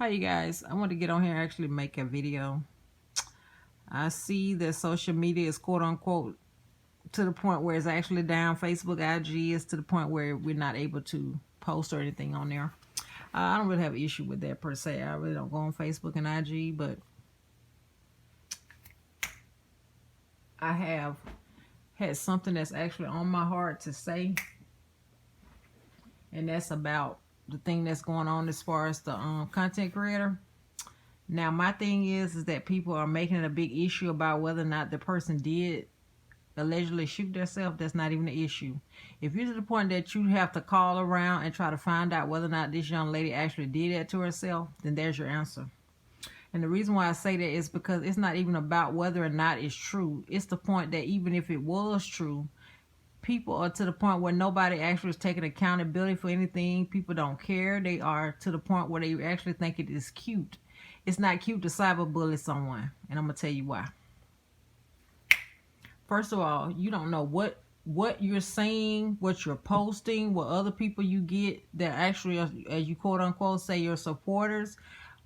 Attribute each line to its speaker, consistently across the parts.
Speaker 1: Hi you guys, I want to get on here and actually make a video. I see that social media is quote unquote to the point where it's actually down. Facebook, IG is to the point where we're not able to post or anything on there. I don't really have an issue with that per se. I really don't go on Facebook and IG, but I have had something that's actually on my heart to say, and that's about the thing that's going on as far as the content creator. Now, my thing is that people are making it a big issue about whether or not the person did allegedly shoot themselves. That's not even an issue. If you're to the point that you have to call around and try to find out whether or not this young lady actually did that to herself, then there's your answer. And the reason why I say that is because it's not even about whether or not it's true. It's the point that even if it was true, people are to the point where nobody actually is taking accountability for anything. People don't care. They are to the point where they actually think it is cute. It's not cute to cyberbully someone, and I'm gonna tell you why. First of all, you don't know what you're saying, what you're posting, what other people you get that actually, as you quote unquote say, your supporters,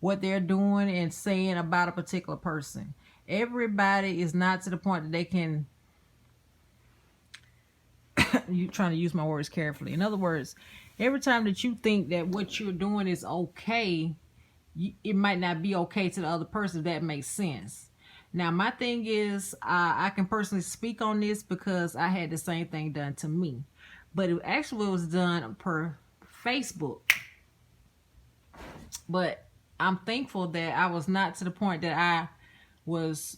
Speaker 1: what they're doing and saying about a particular person. Everybody is not to the point that they can. You trying to use my words carefully. In other words, every time that you think that what you're doing is okay, it might not be okay to the other person, if that makes sense. Now, my thing is, I can personally speak on this because I had the same thing done to me. But it actually was done per Facebook. But I'm thankful that I was not to the point that I was,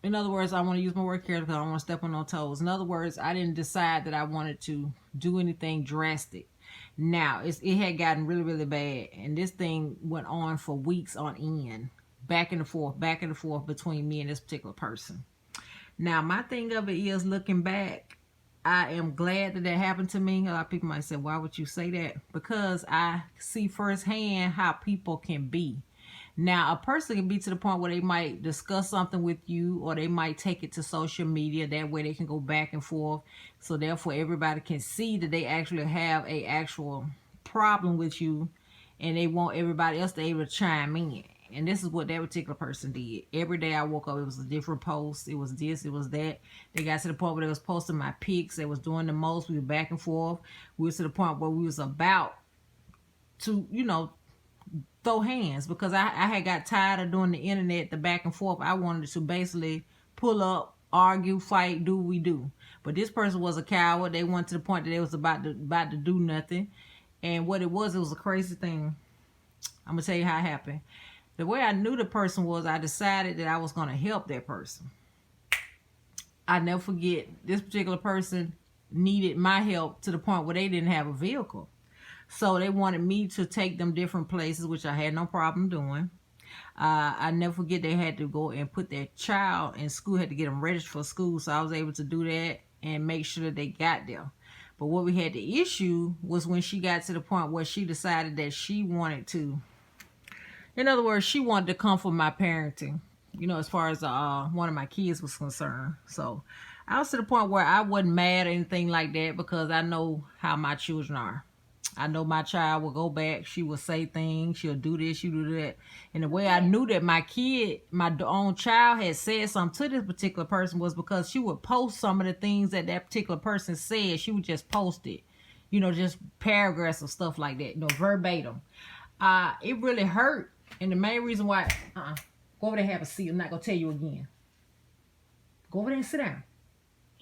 Speaker 1: in other words, I want to use my word carefully because I don't want to step on no toes. In other words, I didn't decide that I wanted to do anything drastic. Now, it had gotten really, really bad. And this thing went on for weeks on end. Back and forth between me and this particular person. Now, my thing of it is, looking back, I am glad that happened to me. A lot of people might say, why would you say that? Because I see firsthand how people can be. Now, a person can be to the point where they might discuss something with you, or they might take it to social media. That way they can go back and forth. So therefore everybody can see that they actually have a actual problem with you, and they want everybody else to be able to chime in. And this is what that particular person did. Every day I woke up, it was a different post. It was this, it was that. They got to the point where they was posting my pics. They was doing the most. We were back and forth. We were to the point where we was about to, throw hands, because I had got tired of doing the internet, the back and forth. I wanted to basically pull up, argue, fight, do what we do. But this person was a coward. They went to the point that they was about to do nothing. And what it was a crazy thing. I'm gonna tell you how it happened. The way I knew the person was, I decided that I was gonna help that person. I never forget, this particular person needed my help to the point where they didn't have a vehicle. So they wanted me to take them different places, which I had no problem doing. I never forget, they had to go and put their child in school, had to get them registered for school. So I was able to do that and make sure that they got there. But what we had the issue was when she got to the point where she decided that she wanted to, in other words, she wanted to come for my parenting, as far as one of my kids was concerned. So I was to the point where I wasn't mad or anything like that, because I know how my children are. I know my child will go back. She will say things. She'll do this, she'll do that. And the way I knew that my kid, my own child, had said something to this particular person was because she would post some of the things that particular person said. She would just post it, just paragraphs of stuff like that, verbatim. It really hurt. And the main reason why, go over there and have a seat. I'm not going to tell you again. Go over there and sit down.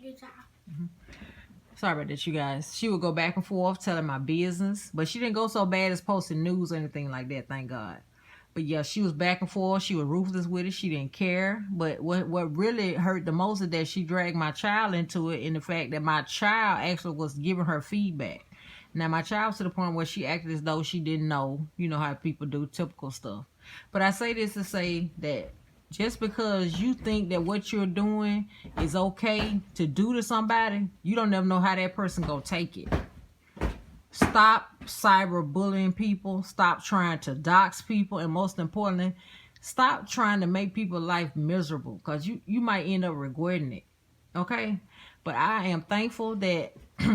Speaker 2: Good job.
Speaker 1: Mm-hmm. Sorry about that, you guys. She would go back and forth telling my business, but she didn't go so bad as posting news or anything like that, thank God. But yeah, she was back and forth. She was ruthless with it. She didn't care. But what really hurt the most is that she dragged my child into it, in the fact that my child actually was giving her feedback. Now, my child was to the point where she acted as though she didn't know, how people do, typical stuff. But I say this to say that just because you think that what you're doing is okay to do to somebody, you don't never know how that person gonna take it. Stop cyberbullying people. Stop trying to dox people. And most importantly, stop trying to make people's life miserable, because you might end up regretting it. Okay? But I am thankful that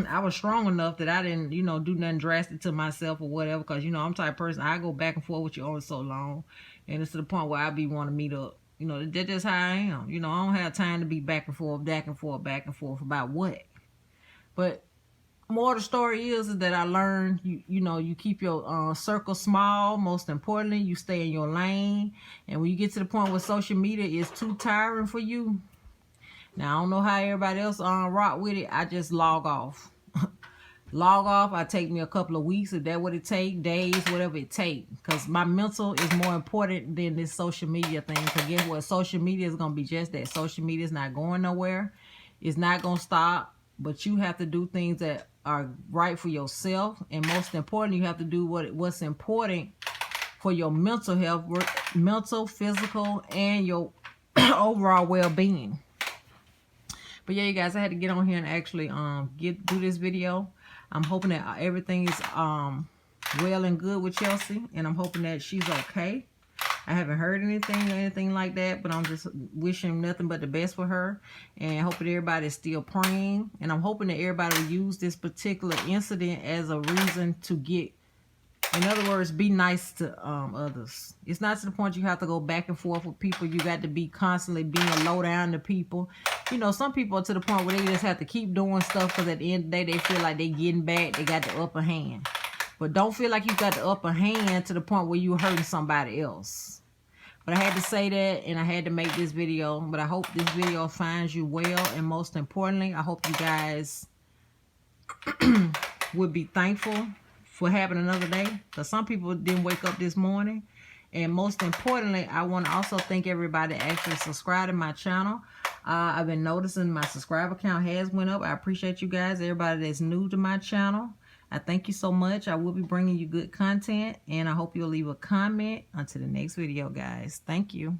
Speaker 1: I was strong enough that I didn't, you know, do nothing drastic to myself or whatever. Because, you know, I'm the type of person, I go back and forth with you only so long. And it's to the point where I be wanting to meet up. You know, that's just how I am. You know, I don't have time to be back and forth, back and forth, back and forth about what. But more of the story is that I learned, you know, you keep your circle small. Most importantly, you stay in your lane. And when you get to the point where social media is too tiring for you, now I don't know how everybody else rock with it. I just log off. Log off. I take me a couple of weeks, if that's what it take, days, whatever it take. Because my mental is more important than this social media thing. Because guess what? Social media is going to be just that. Social media is not going nowhere. It's not going to stop. But you have to do things that are right for yourself. And most importantly, you have to do what's important for your mental health, mental, physical, and your overall well-being. But yeah, you guys, I had to get on here and actually do this video. I'm hoping that everything is well and good with Chelsea, and I'm hoping that she's okay. I haven't heard anything or anything like that, but I'm just wishing nothing but the best for her, and hoping everybody's still praying. And I'm hoping that everybody will use this particular incident as a reason to get, in other words, be nice to others. It's not to the point you have to go back and forth with people. You got to be constantly being low down to people. You know, some people are to the point where they just have to keep doing stuff because at the end of the day, they feel like they're getting back. They got the upper hand. But don't feel like you got the upper hand to the point where you're hurting somebody else. But I had to say that, and I had to make this video. But I hope this video finds you well. And most importantly, I hope you guys would be thankful for having another day. Because some people didn't wake up this morning. And most importantly, I want to also thank everybody that actually subscribed to my channel. I've been noticing my subscriber count has went up. I appreciate you guys. Everybody that's new to my channel, I thank you so much. I will be bringing you good content. And I hope you'll leave a comment until the next video, guys. Thank you.